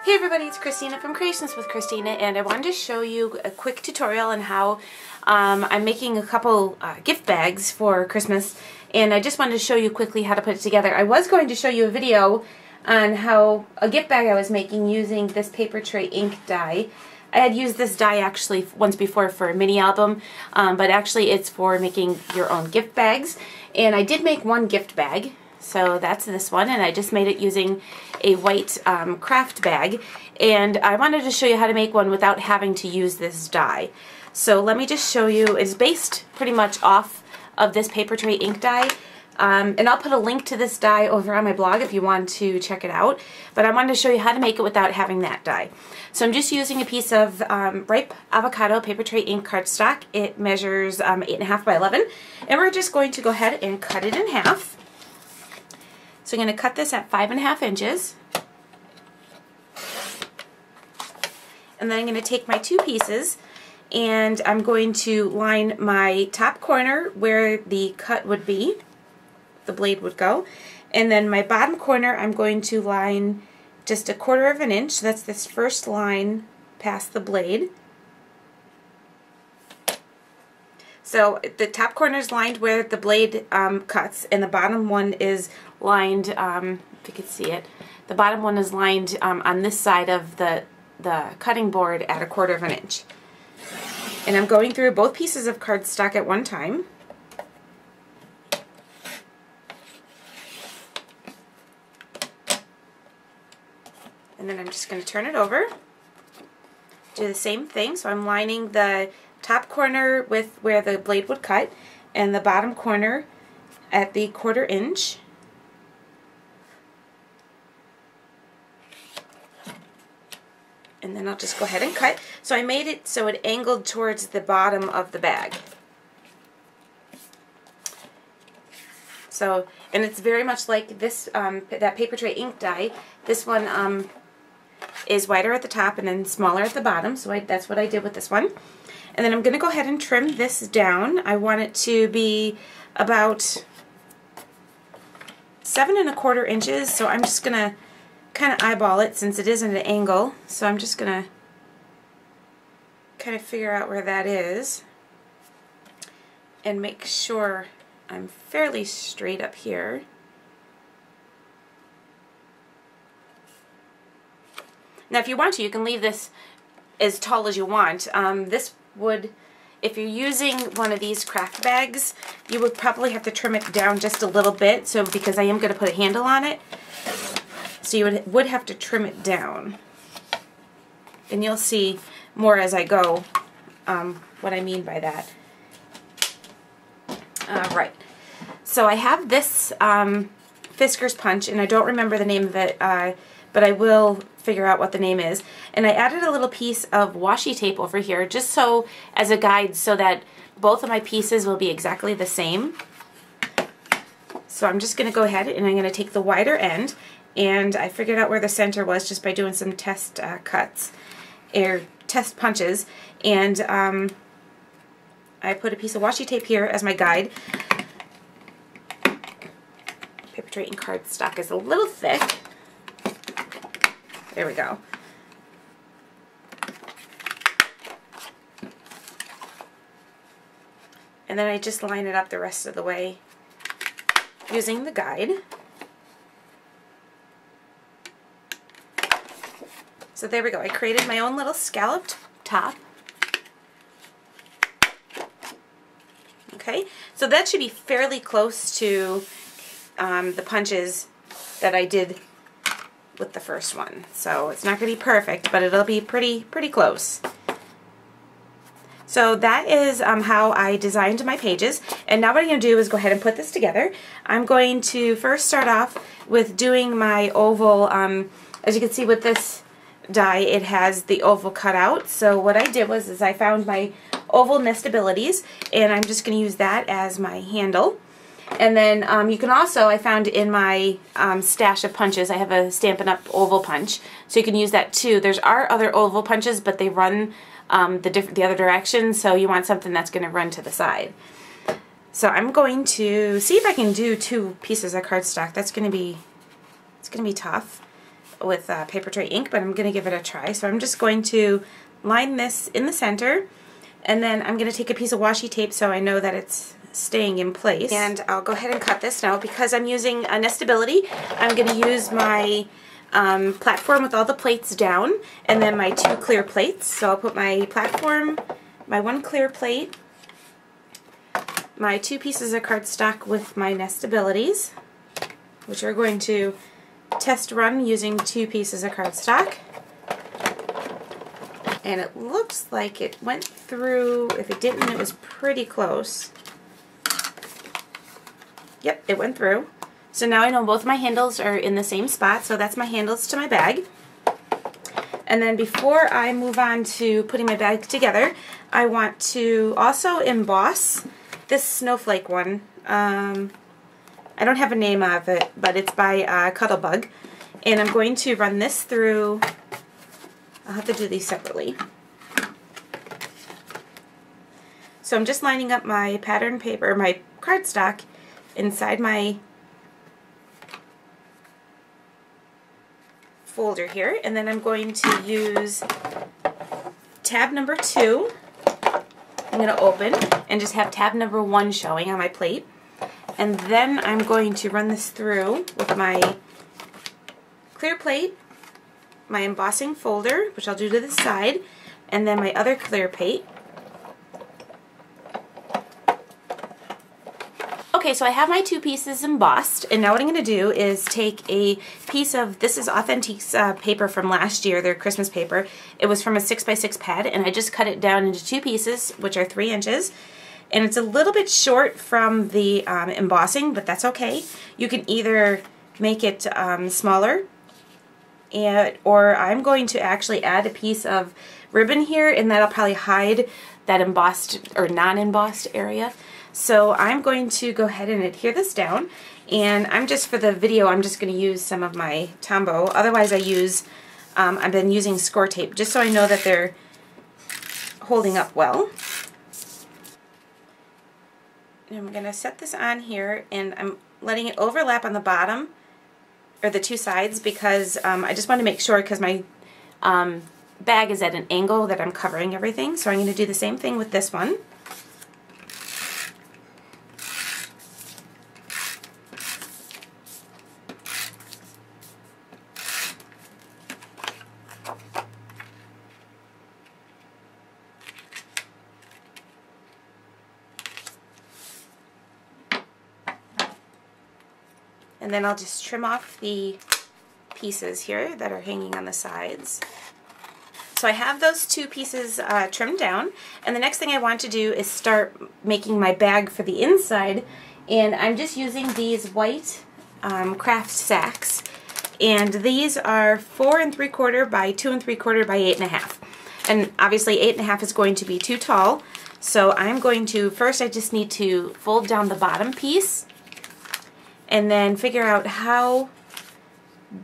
Hey everybody, it's Christina from Creations with Christina, and I wanted to show you a quick tutorial on how I'm making a couple gift bags for Christmas, and I just wanted to show you quickly how to put it together. I was going to show you a video on how a gift bag I was making using this paper tray ink die. I had used this die actually once before for a mini album, but actually it's for making your own gift bags, and I did make one gift bag. So that's this one, and I just made it using a white craft bag, and I wanted to show you how to make one without having to use this die. So let me just show you. It's based pretty much off of this paper tray ink die, and I'll put a link to this die over on my blog if you want to check it out, but I wanted to show you how to make it without having that die. So I'm just using a piece of ripe avocado paper tray ink cardstock. It measures 8.5 by 11, and we're just going to go ahead and cut it in half. So I'm going to cut this at 5.5 inches, and then I'm going to take my two pieces and I'm going to line my top corner where the cut would be, the blade would go, and then my bottom corner I'm going to line just 1/4 inch, so that's this first line past the blade. So the top corner is lined where the blade cuts, and the bottom one is lined, if you can see it, the bottom one is lined on this side of the cutting board at 1/4 inch. And I'm going through both pieces of cardstock at one time. And then I'm just going to turn it over. Do the same thing, so I'm lining the top corner with where the blade would cut, and the bottom corner at the 1/4 inch. And then I'll just go ahead and cut. So I made it so it angled towards the bottom of the bag. So, and it's very much like this, that paper tray ink die. This one is wider at the top and then smaller at the bottom, so that's what I did with this one. And then I'm going to go ahead and trim this down. I want it to be about 7.25 inches, so I'm just going to kind of eyeball it since it is at an angle. So I'm just going to kind of figure out where that is and make sure I'm fairly straight up here. Now if you want to, you can leave this as tall as you want. This would, if you're using one of these craft bags, you would probably have to trim it down just a little bit, so because I am going to put a handle on it, so you would have to trim it down. And you'll see more as I go what I mean by that. Right. So I have this Fisker's punch, and I don't remember the name of it, but I will figure out what the name is. And I added a little piece of washi tape over here just so as a guide, so that both of my pieces will be exactly the same. So I'm just going to go ahead and I'm going to take the wider end, and I figured out where the center was just by doing some test cuts or test punches, and I put a piece of washi tape here as my guide. Paper tray and cardstock is a little thick. There we go. And then I just line it up the rest of the way using the guide. So there we go. I created my own little scalloped top. Okay, so that should be fairly close to the punches that I did with the first one. So it's not going to be perfect, but it'll be pretty close. So that is how I designed my pages, and now what I'm going to do is go ahead and put this together. I'm going to first start off with doing my oval. As you can see with this die, it has the oval cut out. So what I did was I found my oval nestabilities, and I'm just going to use that as my handle. And then you can also, I found in my stash of punches, I have a Stampin' Up! Oval punch, so you can use that too. There are other oval punches, but they run the other direction, so you want something that's going to run to the side. So I'm going to see if I can do two pieces of cardstock. It's going to be tough. with paper tray ink, but I'm going to give it a try. So I'm just going to line this in the center, and then I'm going to take a piece of washi tape so I know that it's staying in place. And I'll go ahead and cut this now. Because I'm using a nestability, I'm going to use my platform with all the plates down, and then my 2 clear plates. So I'll put my platform, my 1 clear plate, my 2 pieces of cardstock with my nestabilities, which are going to test run using 2 pieces of cardstock. And it looks like it went through. If it didn't, it was pretty close. Yep, it went through. So now I know both my handles are in the same spot, so that's my handles to my bag. And then before I move on to putting my bag together, I want to also emboss this snowflake one. I don't have a name of it, but it's by Cuttlebug. And I'm going to run this through. I'll have to do these separately. So I'm just lining up my pattern paper, my cardstock, inside my folder here, and then I'm going to use tab number 2. I'm going to open and just have tab number 1 showing on my plate, and then I'm going to run this through with my clear plate, my embossing folder, which I'll do to the side, and then my other clear plate. Okay, so I have my 2 pieces embossed, and now what I'm going to do is take a piece of, this is Authentique's paper from last year, their Christmas paper. It was from a 6x6 pad, and I just cut it down into 2 pieces, which are 3 inches. And it's a little bit short from the embossing, but that's okay. You can either make it smaller, or I'm going to actually add a piece of ribbon here, and that'll probably hide that embossed or non-embossed area. So I'm going to go ahead and adhere this down, and I'm just, for the video, I'm just going to use some of my Tombow. Otherwise I've been using score tape, just so I know that they're holding up well. And I'm going to set this on here, and I'm letting it overlap on the bottom, or the 2 sides, because I just want to make sure, because my bag is at an angle, that I'm covering everything. So I'm going to do the same thing with this one. And then I'll just trim off the pieces here that are hanging on the sides. So I have those 2 pieces trimmed down, and the next thing I want to do is start making my bag for the inside, and I'm just using these white craft sacks, and these are 4 3/4 by 2 3/4 by 8 1/2. And obviously 8 1/2 is going to be too tall, so I'm going to, first I just need to fold down the bottom piece, and then figure out how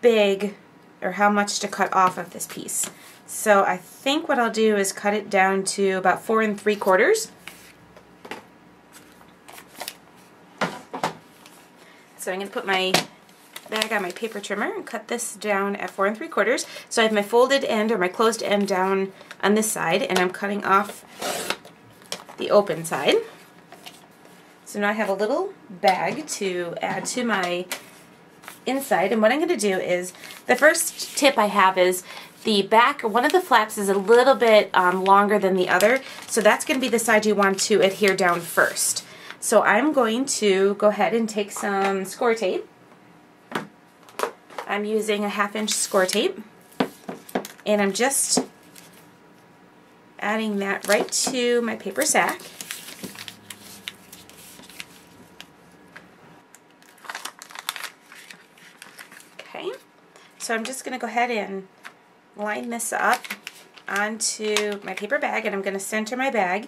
big or how much to cut off of this piece. So I think what I'll do is cut it down to about 4 3/4. So I'm going to put my bag on my paper trimmer and cut this down at 4 3/4. So I have my folded end, or my closed end, down on this side, and I'm cutting off the open side. So now I have a little bag to add to my inside, and what I'm going to do is, the first tip I have is the back, one of the flaps is a little bit longer than the other, so that's going to be the side you want to adhere down first. So I'm going to go ahead and take some score tape. I'm using a 1/2 inch score tape, and I'm just adding that right to my paper sack. So I'm just going to go ahead and line this up onto my paper bag, and I'm going to center my bag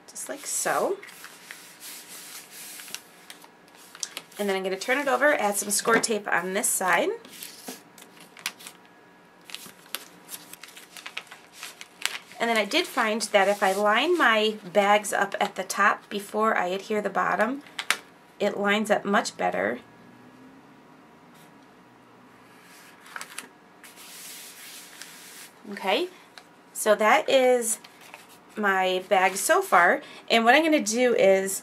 just like so. And then I'm going to turn it over, add some score tape on this side. And then I did find that if I line my bags up at the top before I adhere the bottom, it lines up much better. Okay, so that is my bag so far, and what I'm going to do is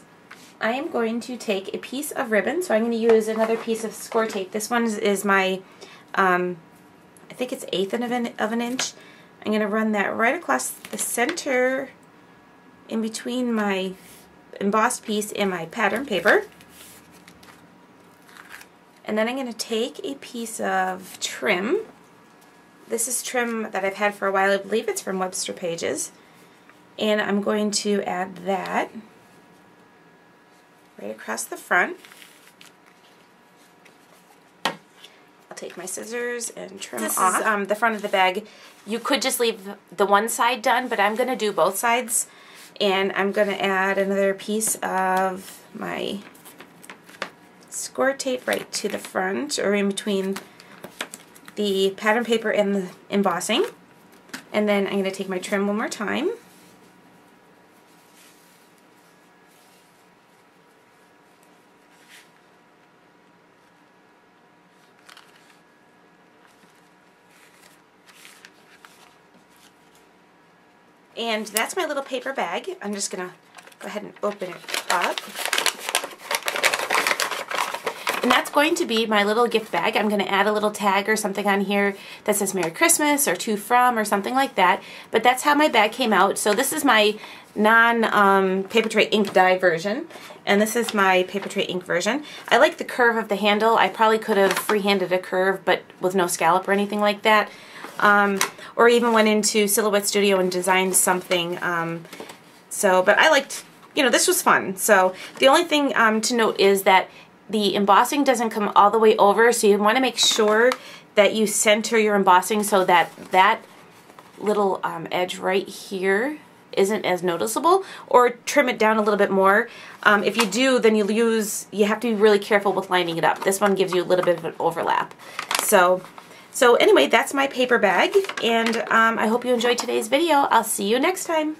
I am going to take a piece of ribbon, so I'm going to use another piece of score tape. This one is my, I think it's 1/8 of an inch. I'm going to run that right across the center in between my embossed piece and my pattern paper. And then I'm going to take a piece of trim. This is trim that I've had for a while. I believe it's from Webster Pages. And I'm going to add that right across the front. I'll take my scissors and trim off. This is the front of the bag. You could just leave the one side done, but I'm going to do both sides. And I'm going to add another piece of my score tape right to the front, or in between the pattern paper and the embossing. And then I'm going to take my trim one more time. And that's my little paper bag. I'm just going to go ahead and open it up. And that's going to be my little gift bag. I'm going to add a little tag or something on here that says Merry Christmas or to from or something like that. But that's how my bag came out. So this is my non-paper tray ink dye version. And this is my paper tray ink version. I like the curve of the handle. I probably could have freehanded a curve, but with no scallop or anything like that. Or even went into Silhouette Studio and designed something. But I liked, this was fun. So the only thing to note is that the embossing doesn't come all the way over, so you want to make sure that you center your embossing so that that little edge right here isn't as noticeable, or trim it down a little bit more. If you do, then you have to be really careful with lining it up. This one gives you a little bit of an overlap. So anyway, that's my paper bag, and I hope you enjoyed today's video. I'll see you next time.